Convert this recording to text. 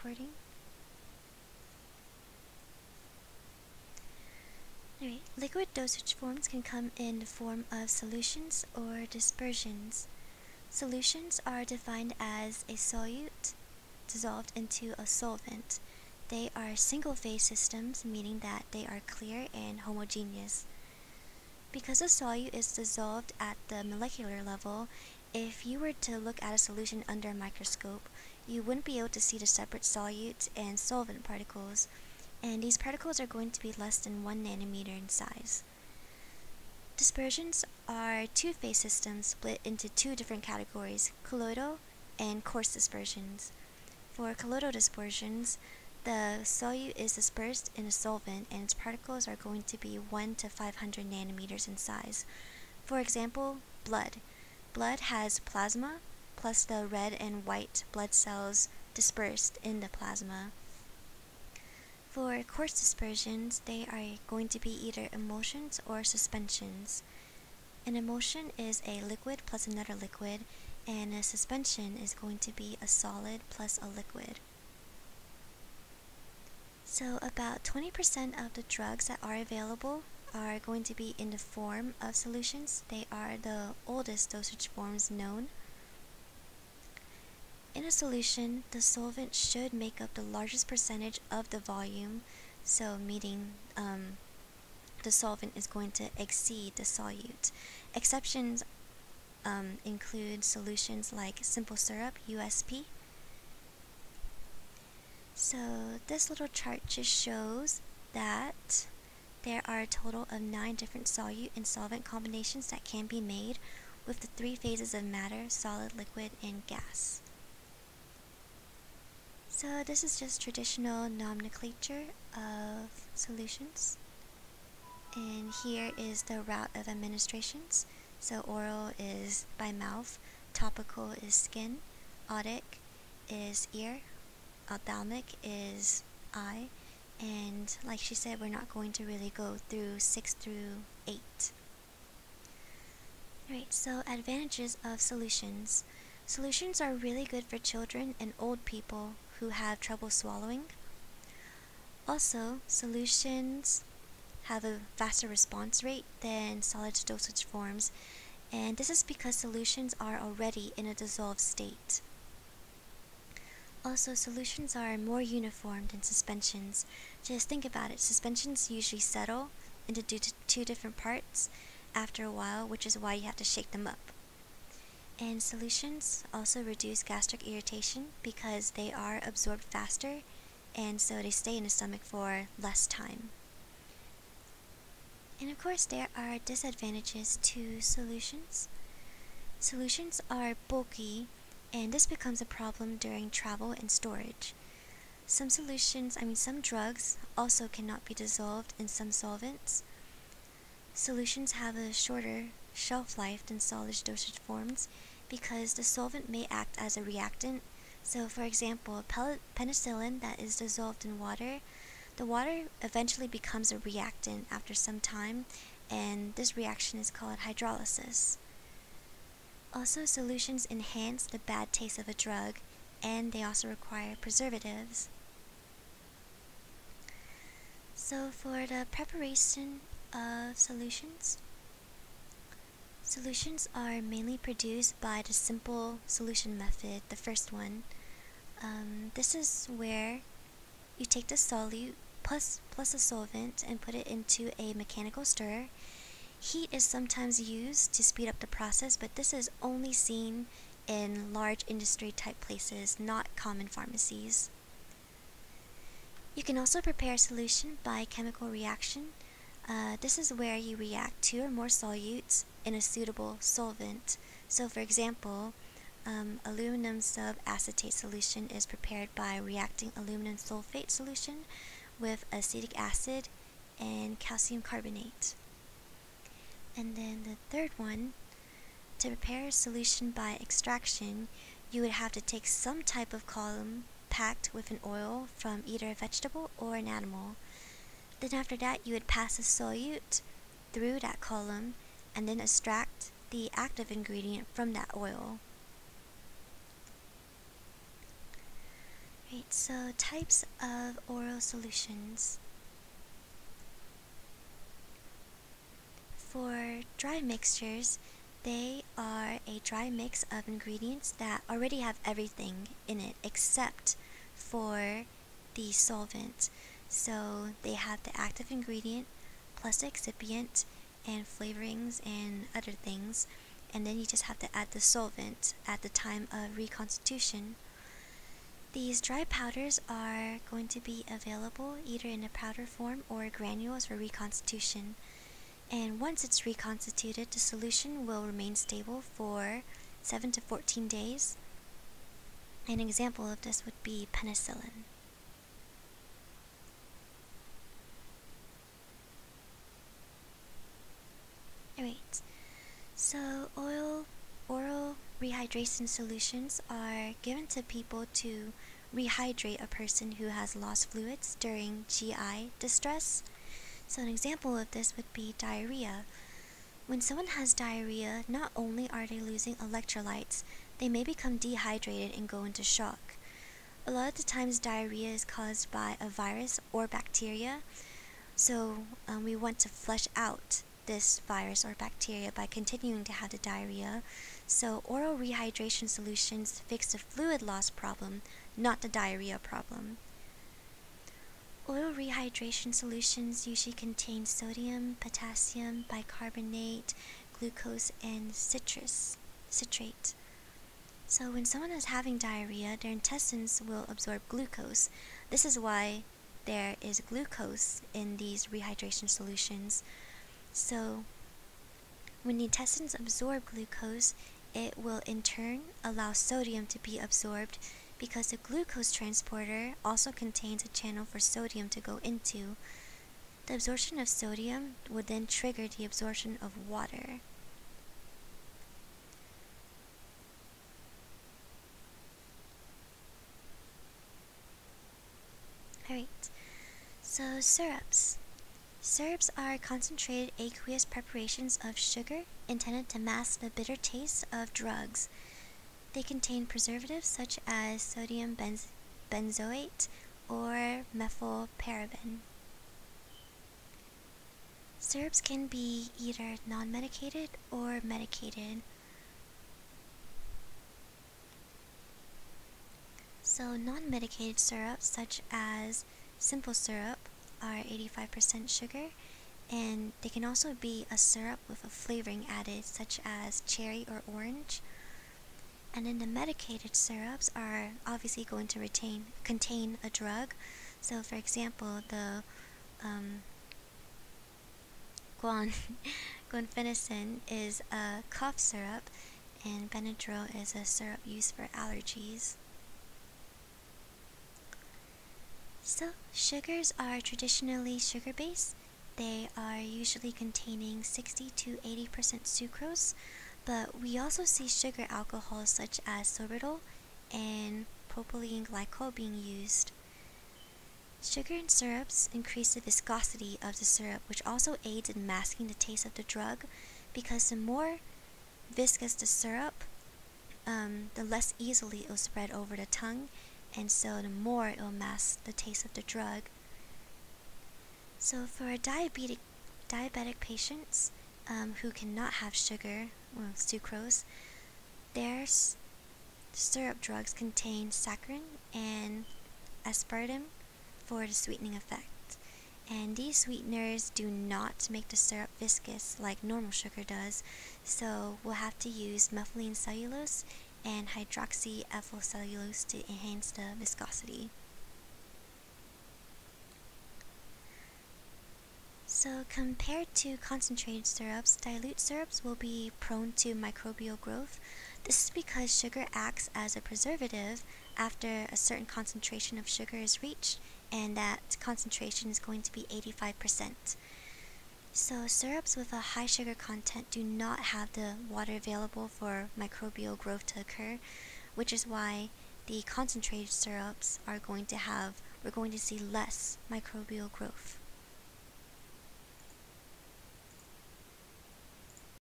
recording. Alright, liquid dosage forms can come in the form of solutions or dispersions. Solutions are defined as a solute dissolved into a solvent. They are single-phase systems, meaning that they are clear and homogeneous. Because a solute is dissolved at the molecular level, if you were to look at a solution under a microscope, you wouldn't be able to see the separate solute and solvent particles, and these particles are going to be less than 1 nanometer in size. Dispersions are two-phase systems split into two different categories, colloidal and coarse dispersions. For colloidal dispersions, the solute is dispersed in a solvent and its particles are going to be 1 to 500 nanometers in size. For example, blood. Blood has plasma plus the red and white blood cells dispersed in the plasma. For coarse dispersions, they are going to be either emulsions or suspensions. An emulsion is a liquid plus another liquid, and a suspension is going to be a solid plus a liquid. So about 20% of the drugs that are available are going to be in the form of solutions. They are the oldest dosage forms known. In a solution, the solvent should make up the largest percentage of the volume, so meaning the solvent is going to exceed the solute. Exceptions include solutions like simple syrup, USP. So this little chart just shows that there are a total of 9 different solute and solvent combinations that can be made with the 3 phases of matter, solid, liquid, and gas. So this is just traditional nomenclature of solutions. And here is the route of administrations. So oral is by mouth, topical is skin, otic is ear, ophthalmic is eye, and like she said, we're not going to really go through 6 through 8. Alright, so advantages of solutions. Solutions are really good for children and old people who have trouble swallowing. Also, solutions have a faster response rate than solid dosage forms, and this is because solutions are already in a dissolved state. Also, solutions are more uniform than suspensions. Just think about it, suspensions usually settle into two different parts after a while, which is why you have to shake them up. And solutions also reduce gastric irritation because they are absorbed faster, and so they stay in the stomach for less time. And of course, there are disadvantages to solutions. Solutions are bulky, and this becomes a problem during travel and storage. Some drugs also cannot be dissolved in some solvents. Solutions have a shorter shelf life than solid dosage forms because the solvent may act as a reactant. So for example, penicillin that is dissolved in water, the water eventually becomes a reactant after some time, and this reaction is called hydrolysis. Also, solutions enhance the bad taste of a drug, and they also require preservatives. So for the preparation of solutions, solutions are mainly produced by the simple solution method, the first one. This is where you take the solute plus a solvent and put it into a mechanical stirrer. Heat is sometimes used to speed up the process, but this is only seen in large industry type places, not common pharmacies. You can also prepare a solution by chemical reaction. This is where you react 2 or more solutes in a suitable solvent. So for example, aluminum subacetate solution is prepared by reacting aluminum sulfate solution with acetic acid and calcium carbonate. And then the third one, to prepare a solution by extraction, you would have to take some type of column packed with an oil from either a vegetable or an animal. Then after that, you would pass a solute through that column and then extract the active ingredient from that oil. Right, so types of oral solutions. For dry mixtures, they are a dry mix of ingredients that already have everything in it except for the solvent. So they have the active ingredient plus the excipient and flavorings and other things, and then you just have to add the solvent at the time of reconstitution. These dry powders are going to be available either in a powder form or granules for reconstitution. And once it's reconstituted, the solution will remain stable for 7 to 14 days. An example of this would be penicillin. Alright, so oral rehydration solutions are given to people to rehydrate a person who has lost fluids during GI distress. So an example of this would be diarrhea. When someone has diarrhea, not only are they losing electrolytes, they may become dehydrated and go into shock. A lot of the times diarrhea is caused by a virus or bacteria, so we want to flush out this virus or bacteria by continuing to have the diarrhea. So oral rehydration solutions fix the fluid loss problem, not the diarrhea problem. Oil rehydration solutions usually contain sodium, potassium, bicarbonate, glucose, and citrate. So when someone is having diarrhea, their intestines will absorb glucose. This is why there is glucose in these rehydration solutions. So when the intestines absorb glucose, it will in turn allow sodium to be absorbed, because the glucose transporter also contains a channel for sodium to go into. The absorption of sodium would then trigger the absorption of water. Alright, so syrups. Syrups are concentrated aqueous preparations of sugar intended to mask the bitter taste of drugs. They contain preservatives such as sodium benzoate or methylparaben. Syrups can be either non-medicated or medicated. So non-medicated syrups such as simple syrup are 85% sugar, and they can also be a syrup with a flavoring added such as cherry or orange. And then the medicated syrups are obviously going to contain a drug. So for example, the guanfenicin is a cough syrup, and Benadryl is a syrup used for allergies. So sugars are traditionally sugar-based. They are usually containing 60 to 80% sucrose, but we also see sugar alcohols such as sorbitol and propylene glycol being used. Sugar in syrups increase the viscosity of the syrup, which also aids in masking the taste of the drug, because the more viscous the syrup, the less easily it will spread over the tongue, and so the more it will mask the taste of the drug. So for diabetic patients who cannot have sugar, well, sucrose, their syrup drugs contain saccharin and aspartame for the sweetening effect. And these sweeteners do not make the syrup viscous like normal sugar does, so we'll have to use methylene cellulose and hydroxyethyl cellulose to enhance the viscosity. So compared to concentrated syrups, dilute syrups will be prone to microbial growth. This is because sugar acts as a preservative after a certain concentration of sugar is reached, and that concentration is going to be 85%. So syrups with a high sugar content do not have the water available for microbial growth to occur, which is why the concentrated syrups we're going to see less microbial growth.